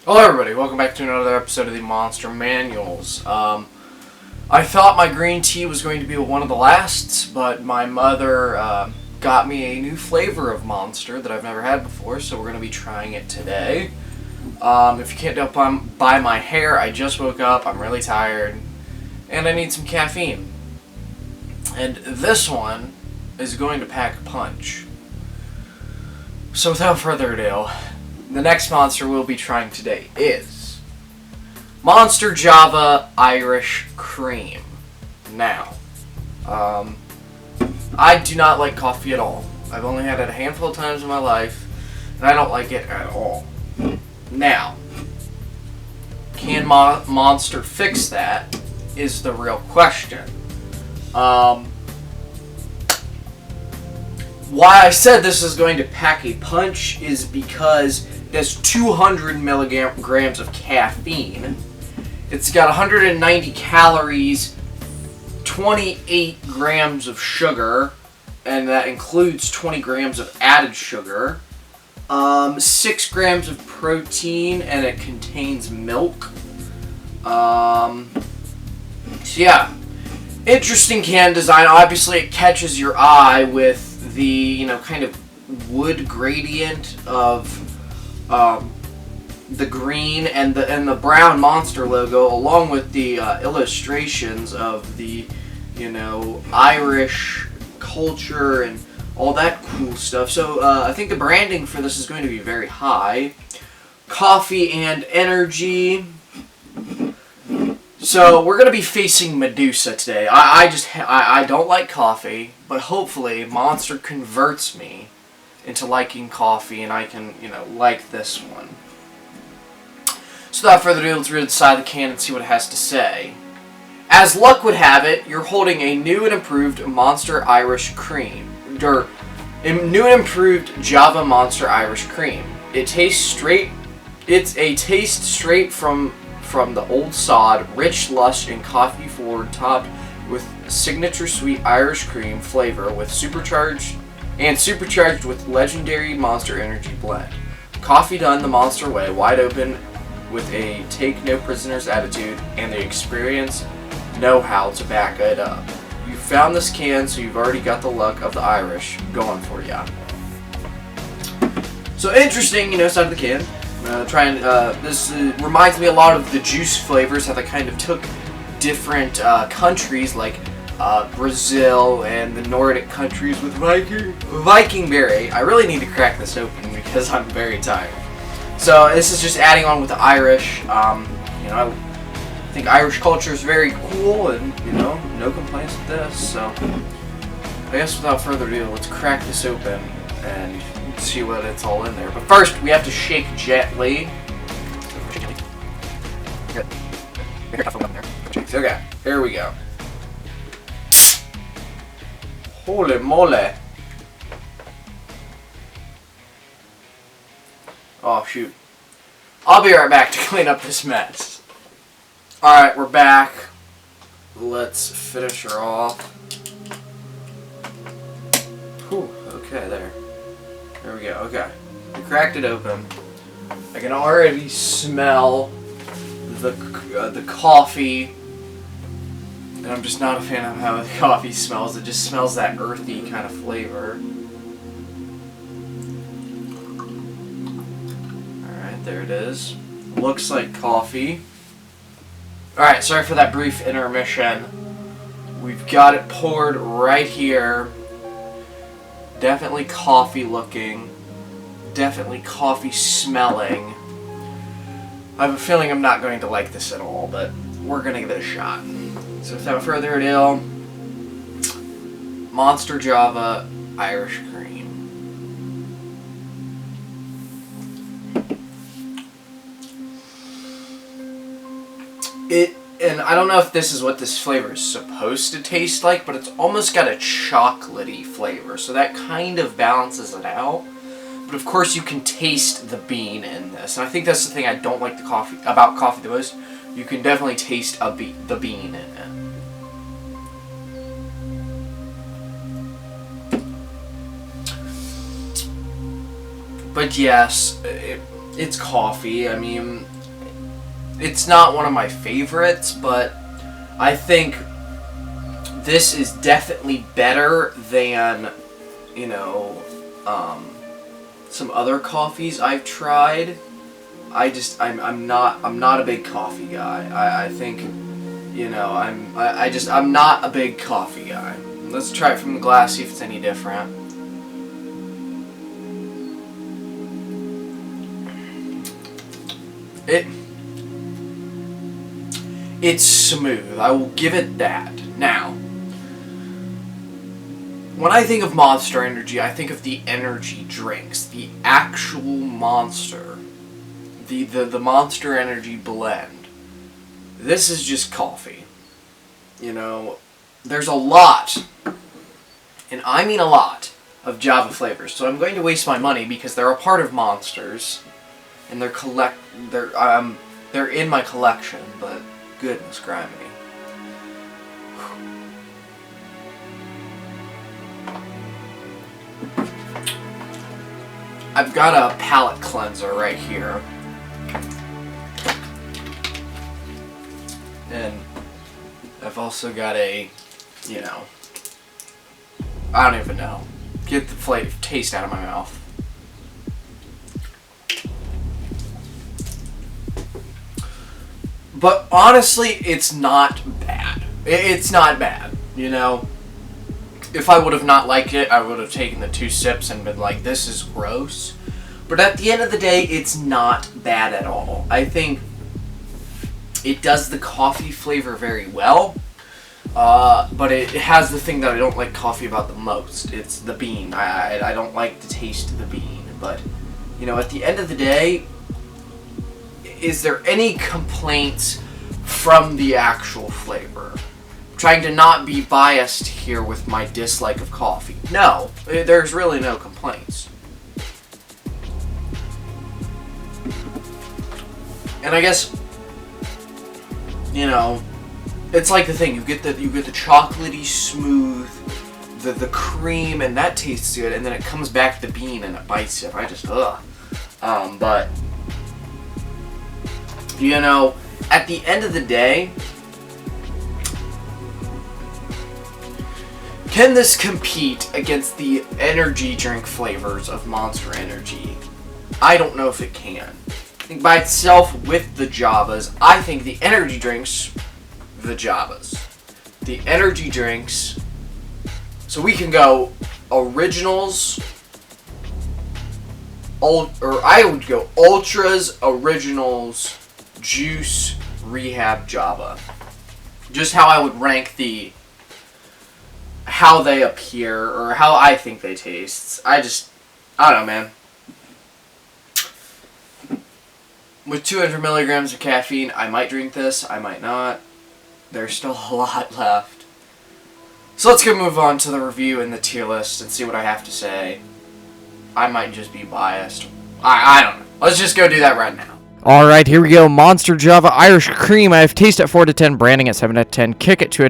Hello everybody, welcome back to another episode of the Monster Manuals. I thought my green tea was going to be one of the last, but my mother got me a new flavor of Monster that I've never had before, so we're going to be trying it today. If you can't tell by my hair, I just woke up, I'm really tired, and I need some caffeine. And this one is going to pack a punch. So without further ado, the next monster we'll be trying today is Monster Java Irish Creme. Now, I do not like coffee at all. I've only had it a handful of times in my life, and I don't like it at all. Now, can Monster fix that is the real question. Why I said this is going to pack a punch is because it has 200 milligrams of caffeine. It's got 190 calories, 28 grams of sugar, and that includes 20 grams of added sugar, 6 grams of protein, and it contains milk. So yeah, interesting can design. Obviously, it catches your eye with the kind of wood gradient of the green and the brown Monster logo, along with the illustrations of the Irish culture and all that cool stuff. So I think the branding for this is going to be very high. Coffee and energy. So we're going to be facing Medusa today. I don't like coffee, but hopefully Monster converts me into liking coffee, and I can, like this one. So without further ado, let's read the side of the can and see what it has to say. As luck would have it, you're holding a new and improved Monster Irish Creme. New and improved Java Monster Irish Creme. It's a taste straight from the old sod, rich, lush, and coffee-forward, topped with signature sweet Irish cream flavor with supercharged with legendary Monster Energy blend. Coffee done the Monster way, wide open with a take-no-prisoners attitude and the experience know-how to back it up. You found this can, so you've already got the luck of the Irish going for ya. So interesting, side of the can. This reminds me a lot of the juice flavors, how they kind of took different countries like Brazil and the Nordic countries with Viking berry. I really need to crack this open because I'm very tired. So this is just adding on with the Irish. I think Irish culture is very cool, and no complaints with this. So I guess without further ado, let's crack this open and see what it's all in there. But first, we have to shake gently. Okay, here we go. Holy moly. Oh, shoot. I'll be right back to clean up this mess. Alright, we're back. Let's finish her off. Whew, okay, there. There we go, okay. We cracked it open. I can already smell the coffee. And I'm just not a fan of how the coffee smells. It just smells that earthy kind of flavor. Alright, there it is. Looks like coffee. Alright, sorry for that brief intermission. We've got it poured right here. Definitely coffee looking. Definitely coffee smelling. I have a feeling I'm not going to like this at all, but we're going to give it a shot. So without further ado, Monster Java Irish Creme. And I don't know if this is what this flavor is supposed to taste like, but it's almost got a chocolatey flavor, so that kind of balances it out. But of course you can taste the bean in this, and I think that's the thing I don't like about coffee the most. You can definitely taste the bean in it. But yes, it's coffee. I mean, it's not one of my favorites, but I think this is definitely better than, you know, some other coffees I've tried. I'm not a big coffee guy. I think, you know, I'm not a big coffee guy. Let's try it from the glass, see if it's any different. It's smooth. I will give it that. Now, when I think of Monster Energy, I think of the energy drinks, the actual Monster, the Monster Energy blend. This is just coffee. You know, there's a lot, and I mean a lot, of Java flavors. So I'm going to waste my money because they're a part of Monsters, and they're in my collection, but goodness grimy. I've got a palate cleanser right here. And I've also got a, you know, I don't even know. Get the flavor, taste out of my mouth. But honestly, it's not bad. It's not bad, you know. If I would have not liked it, I would have taken the 2 sips and been like, this is gross. But at the end of the day, it's not bad at all. I think it does the coffee flavor very well. But it has the thing that I don't like coffee about the most. It's the bean. I don't like the taste of the bean. But, you know, at the end of the day, is there any complaints from the actual flavor? I'm trying to not be biased here with my dislike of coffee. No, there's really no complaints. And I guess, you know, it's like the thing, you get the chocolatey smooth, the cream, and that tastes good, and then it comes back to the bean and it bites you. I just but you know, at the end of the day, can this compete against the energy drink flavors of Monster Energy? I don't know if it can. I think by itself with the Javas, I think the energy drinks, the Javas. The energy drinks, so we can go originals, or I would go ultras, originals, juice, rehab, Java. Just how I would rank how they appear, or how I think they taste. I don't know, man. With 200 milligrams of caffeine, I might drink this, I might not. There's still a lot left. So let's go move on to the review and the tier list and see what I have to say. I might just be biased. I don't know. Let's just go do that right now. Alright, here we go. Monster Java Irish Cream. I have taste at 4 to 10, branding at 7 out of 10, kick at 2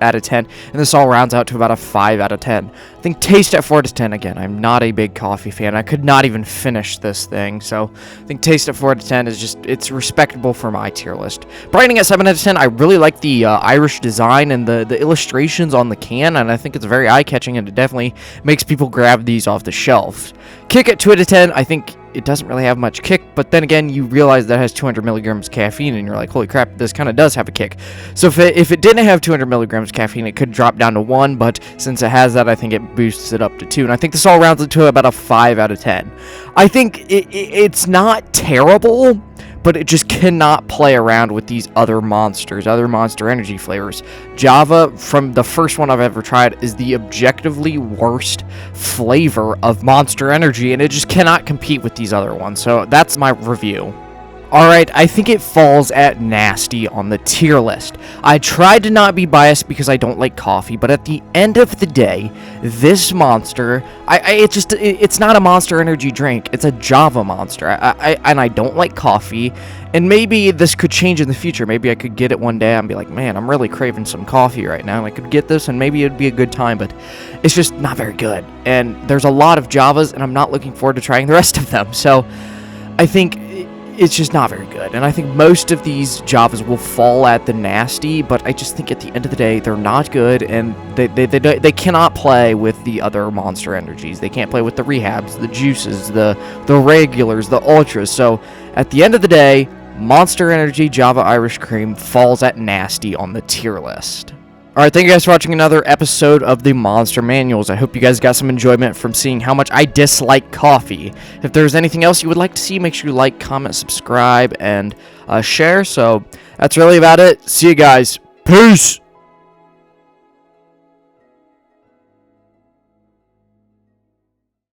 out of 10, and this all rounds out to about a 5 out of 10. I think taste at 4 to 10, again, I'm not a big coffee fan. I could not even finish this thing, so I think taste at 4 to 10 is just, it's respectable for my tier list. Branding at 7 out of 10, I really like the Irish design and the illustrations on the can, and I think it's very eye-catching, and it definitely makes people grab these off the shelf. Kick at 2 out of 10, I think it doesn't really have much kick, but then again, you realize that it has 200 milligrams caffeine, and you're like, holy crap, this kind of does have a kick. So if it didn't have 200 milligrams caffeine, it could drop down to 1, but since it has that, I think it boosts it up to 2, and I think this all rounds it to about a 5 out of 10. I think it's not terrible, but it just cannot play around with these other monsters, other Monster Energy flavors. Java, from the first one I've ever tried, is the objectively worst flavor of Monster Energy, and it just cannot compete with these other ones. So that's my review. Alright, I think it falls at nasty on the tier list. I tried to not be biased because I don't like coffee, but at the end of the day, this monster, it's not a Monster Energy drink, it's a Java Monster. And I don't like coffee, and maybe this could change in the future. Maybe I could get it one day and be like, man, I'm really craving some coffee right now, and I could get this, and maybe it'd be a good time, but it's just not very good. And there's a lot of Javas, and I'm not looking forward to trying the rest of them, so I think it's just not very good, and I think most of these Javas will fall at the nasty, but I just think at the end of the day, they're not good, and they cannot play with the other Monster Energies. They can't play with the Rehabs, the Juices, the Regulars, the Ultras, so at the end of the day, Monster Energy Java Irish Cream falls at nasty on the tier list. Alright, thank you guys for watching another episode of the Monster Manuals. I hope you guys got some enjoyment from seeing how much I dislike coffee. If there's anything else you would like to see, make sure you like, comment, subscribe, and share. So, that's really about it. See you guys. Peace!